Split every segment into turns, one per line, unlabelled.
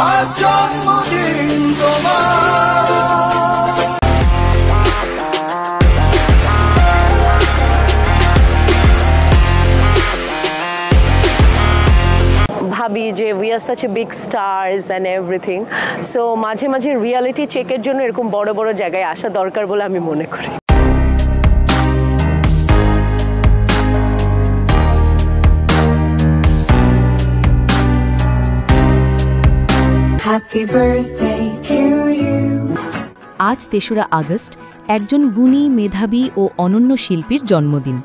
আজ জন্মদিন তোমার।
ভাবি যে we are such a big stars and everything, so মাঝে মাঝে রিয়ালিটি চেকের জন্য এরকম বড় বড় জায়গায় আসা দরকার বলে আমি মনে করি।
Happy birthday to you.
আজ ৩রা আগস্ট একজন গুণী, মেধাবী ও অনন্য শিল্পীর জন্মদিন।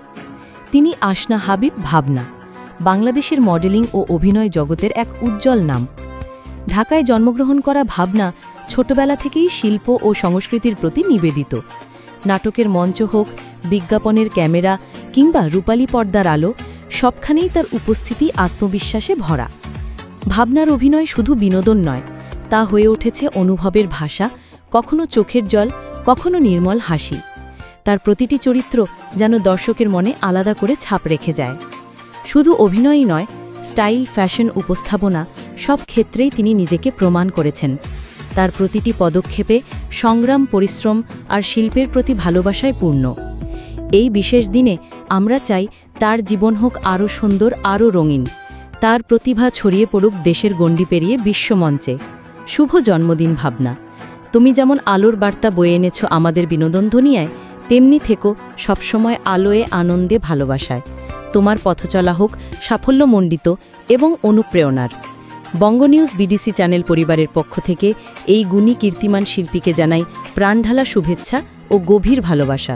তিনি আসনা হাবিব ভাবনা, বাংলাদেশের মডেলিং ও অভিনয় জগতের এক উজ্জ্বল নাম। ঢাকায় জন্মগ্রহণ করা ভাবনা ছোটবেলা থেকেই শিল্প ও সংস্কৃতির প্রতি নিবেদিত। নাটকের মঞ্চ হোক, বিজ্ঞাপনের ক্যামেরা কিংবা রূপালী পর্দার আলো, সবখানেই তার উপস্থিতি আত্মবিশ্বাসে ভরা। ভাবনার অভিনয় শুধু বিনোদন নয়, তা হয়ে উঠেছে অনুভবের ভাষা, কখনো চোখের জল, কখনো নির্মল হাসি। তার প্রতিটি চরিত্র যেন দর্শকের মনে আলাদা করে ছাপ রেখে যায়। শুধু অভিনয়ই নয়, স্টাইল, ফ্যাশন, উপস্থাপনা সব ক্ষেত্রেই তিনি নিজেকে প্রমাণ করেছেন। তার প্রতিটি পদক্ষেপে সংগ্রাম, পরিশ্রম আর শিল্পের প্রতি ভালোবাসায় পূর্ণ। এই বিশেষ দিনে আমরা চাই তার জীবন হোক আরও সুন্দর, আরও রঙিন। তার প্রতিভা ছড়িয়ে পড়ুক দেশের গণ্ডি পেরিয়ে বিশ্বমঞ্চে। শুভ জন্মদিন ভাবনা। তুমি যেমন আলোর বার্তা বয়ে এনেছ আমাদের বিনোদন দুনিয়ায়, তেমনি থেকো সবসময় আলোয়, আনন্দে, ভালোবাসায়। তোমার পথচলা হোক সাফল্যমণ্ডিত এবং অনুপ্রেরণার। বঙ্গ নিউজ বিডিসি চ্যানেল পরিবারের পক্ষ থেকে এই গুণী কীর্তিমান শিল্পীকে জানাই প্রাণঢালা শুভেচ্ছা ও গভীর ভালোবাসা।